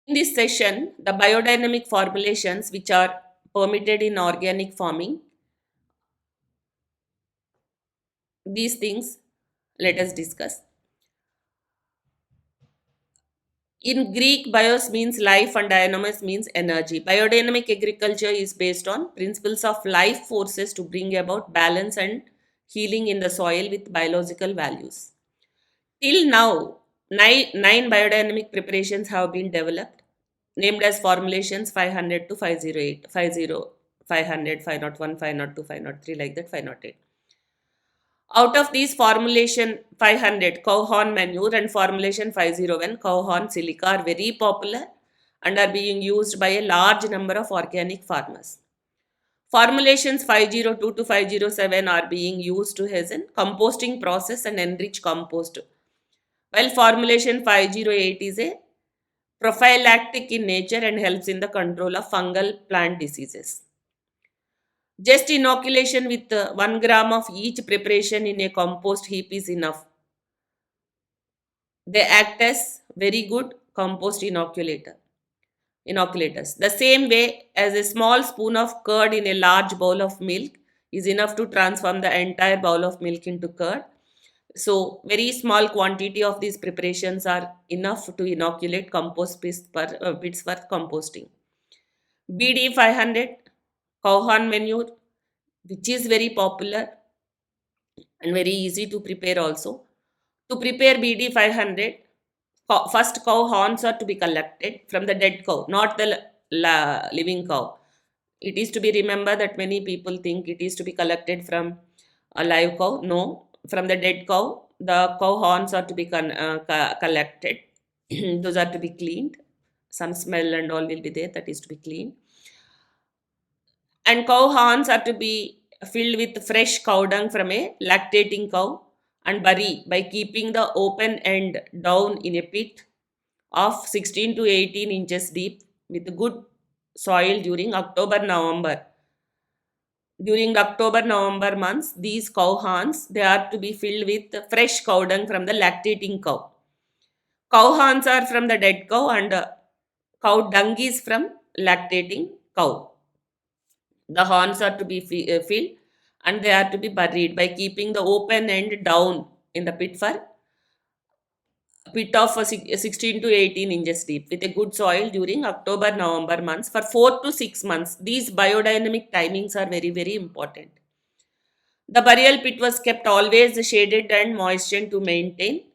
In this session, the biodynamic formulations which are permitted in organic farming, these things let us discuss. In Greek, bios means life and dynamos means energy. Biodynamic agriculture is based on principles of life forces to bring about balance and healing in the soil with biological values. Till now, nine biodynamic preparations have been developed, named as formulations 500 to 508, 50, 500, 501, 502, 503, like that, 508. Out of these, formulation 500 cow horn manure and formulation 501 cow horn silica are very popular and are being used by a large number of organic farmers. Formulations 502 to 507 are being used to hasten composting process and enrich compost, while formulation 508 is a prophylactic in nature and helps in the control of fungal plant diseases. Just inoculation with 1 gram of each preparation in a compost heap is enough. They act as very good compost inoculators. The same way as a small spoon of curd in a large bowl of milk is enough to transform the entire bowl of milk into curd. So, very small quantity of these preparations are enough to inoculate compost bits for composting. BD 500 cow horn manure, which is very popular and very easy to prepare also. To prepare BD 500, first cow horns are to be collected from the dead cow, not the living cow. It is to be remembered that many people think it is to be collected from a live cow. No, from the dead cow, the cow horns are to be collected. Those are to be cleaned. Some smell and all will be there, that is to be cleaned. And cow horns are to be filled with fresh cow dung from a lactating cow and bury by keeping the open end down in a pit of 16 to 18 inches deep with good soil during October November. During the October November months, these cow horns they are to be filled with fresh cow dung from the lactating cow. Cow horns are from the dead cow and cow dung is from lactating cow. The horns are to be filled and they are to be buried by keeping the open end down in the pit of 16 to 18 inches deep with a good soil during October November months for 4 to 6 months. These biodynamic timings are very, very important. The burial pit was kept always shaded and moistened to maintain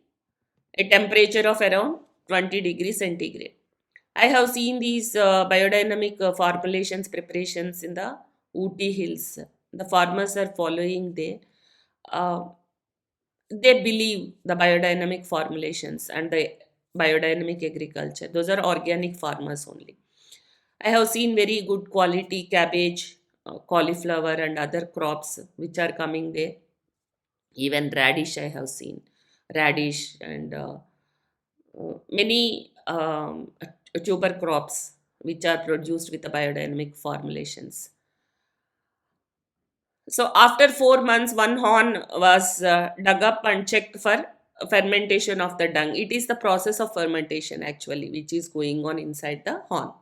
a temperature of around 20 degrees centigrade. I have seen these biodynamic formulations preparations in the Ooty Hills. The farmers are following there. Uh, they believe the biodynamic formulations and the biodynamic agriculture. Those are organic farmers only. I have seen very good quality cabbage, cauliflower, and other crops which are coming there. Even radish, I have seen radish and many tuber crops which are produced with the biodynamic formulations. So after 4 months, one horn was dug up and checked for fermentation of the dung. It is the process of fermentation actually which is going on inside the horn.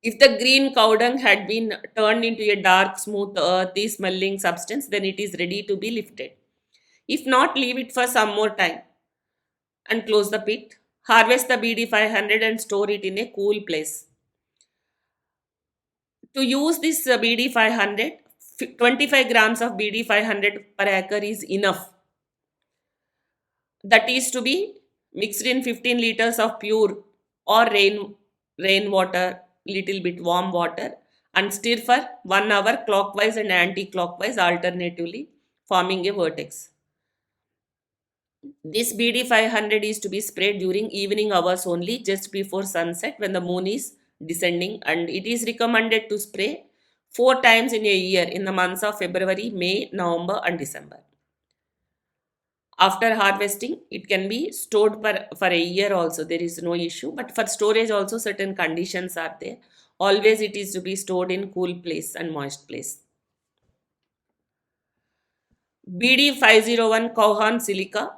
If the green cow dung had been turned into a dark, smooth, earthy smelling substance, then it is ready to be lifted. If not, leave it for some more time and close the pit. Harvest the BD 500 and store it in a cool place. To use this BD 500, 25 grams of BD 500 per acre is enough. That is to be mixed in 15 liters of pure or rainwater, little bit warm water, and stir for 1 hour clockwise and anti-clockwise alternatively, forming a vortex. This BD 500 is to be sprayed during evening hours only, just before sunset when the moon is descending, and it is recommended to spray 4 times in a year in the months of February, May, November, and December. After harvesting, it can be stored for a year also, there is no issue, but for storage also certain conditions are there. Always it is to be stored in cool place and moist place. BD 501 cow horn silica.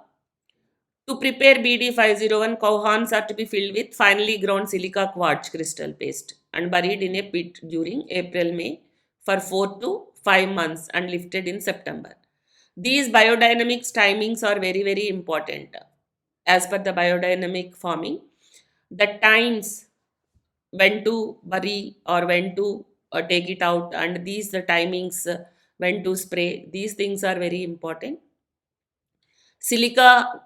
To prepare BD501, cow horns are to be filled with finely ground silica quartz crystal paste and buried in a pit during April-May for 4 to 5 months and lifted in September. These biodynamics timings are very, very important. As per the biodynamic farming, the times when to bury or when to take it out, and these the timings when to spray, these things are very important. Silica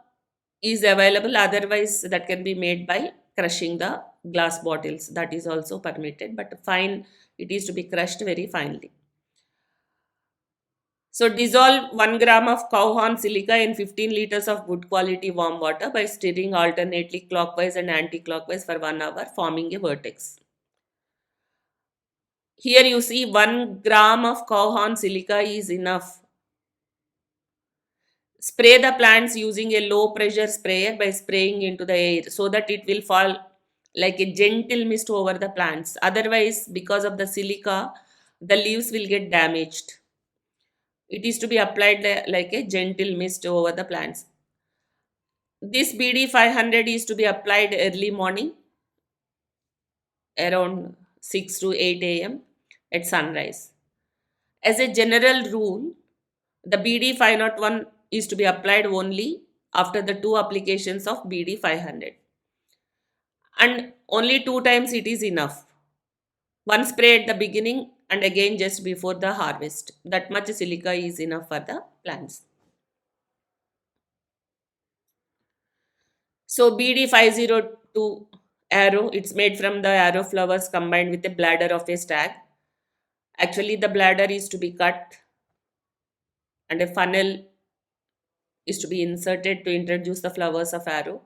is available, otherwise that can be made by crushing the glass bottles, that is also permitted, but fine, it is to be crushed very finely. So dissolve 1 gram of cow horn silica in 15 liters of good quality warm water by stirring alternately clockwise and anti-clockwise for 1 hour, forming a vortex. Here you see 1 gram of cow horn silica is enough. Spray the plants using a low pressure sprayer by spraying into the air so that it will fall like a gentle mist over the plants. Otherwise, because of the silica, the leaves will get damaged. It is to be applied like a gentle mist over the plants. This BD 500 is to be applied early morning around 6 to 8 a.m. at sunrise. As a general rule, the BD 501 is to be applied only after the 2 applications of BD 500, and only 2 times it is enough. One spray at the beginning and again just before the harvest. That much silica is enough for the plants. So BD 502 arrow, it's made from the arrow flowers combined with the bladder of a stag. Actually, the bladder is to be cut and a funnel is to be inserted to introduce the flowers of arrow.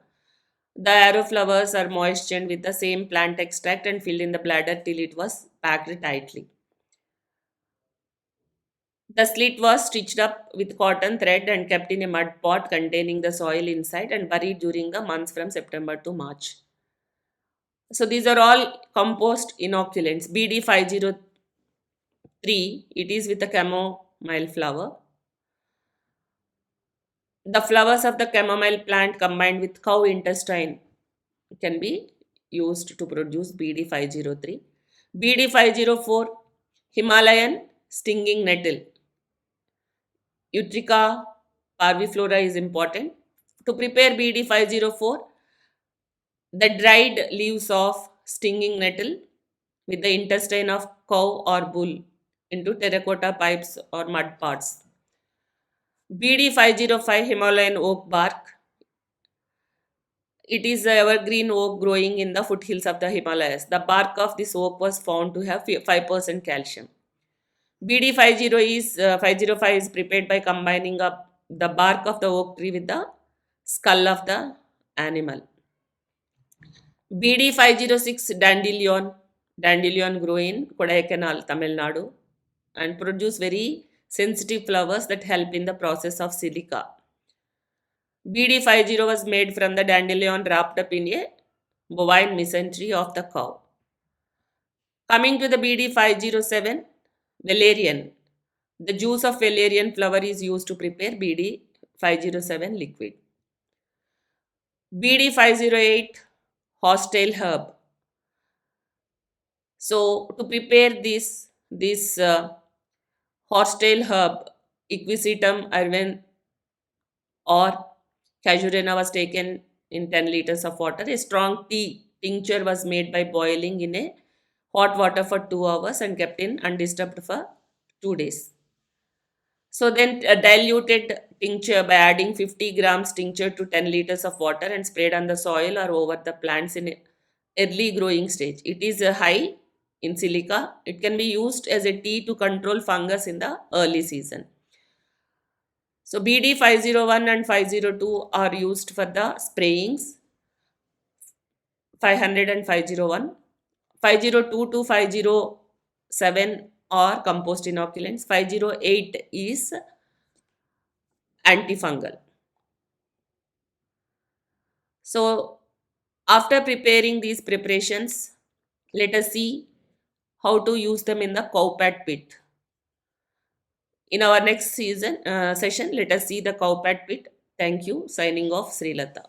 The arrow flowers are moistened with the same plant extract and filled in the bladder till it was packed tightly. The slit was stitched up with cotton thread and kept in a mud pot containing the soil inside and buried during the months from September to March. So these are all compost inoculants. BD 503, it is with the chamomile flower. The flowers of the chamomile plant combined with cow intestine can be used to produce BD 503. BD 504, Himalayan stinging nettle. Utrica parviflora is important. To prepare BD 504, the dried leaves of stinging nettle with the intestine of cow or bull into terracotta pipes or mud pots. BD 505, Himalayan oak bark. It is an evergreen oak growing in the foothills of the Himalayas. The bark of this oak was found to have 5% calcium. BD 505 is prepared by combining up the bark of the oak tree with the skull of the animal. BD 506, dandelion grow in Kodaikanal, Tamil Nadu, and produce very sensitive flowers that help in the process of silica. BD 50 was made from the dandelion wrapped up in a bovine mesentery of the cow. Coming to the BD 507, valerian. The juice of valerian flower is used to prepare BD 507 liquid. BD 508, horsetail herb. So to prepare this horsetail herb, Equisetum irvine or casuarina was taken in 10 liters of water. A strong tea tincture was made by boiling in a hot water for 2 hours and kept in undisturbed for 2 days. So then diluted tincture by adding 50 grams tincture to 10 liters of water and sprayed on the soil or over the plants in early growing stage. It is high in silica. It can be used as a tea to control fungus in the early season. So BD 501 and 502 are used for the sprayings. 500 and 501. 502 to 507 are compost inoculants. 508 is antifungal. So after preparing these preparations, let us see how to use them in the cowpat pit. In our next session, let us see the cowpat pit. Thank you. Signing off, Srilata.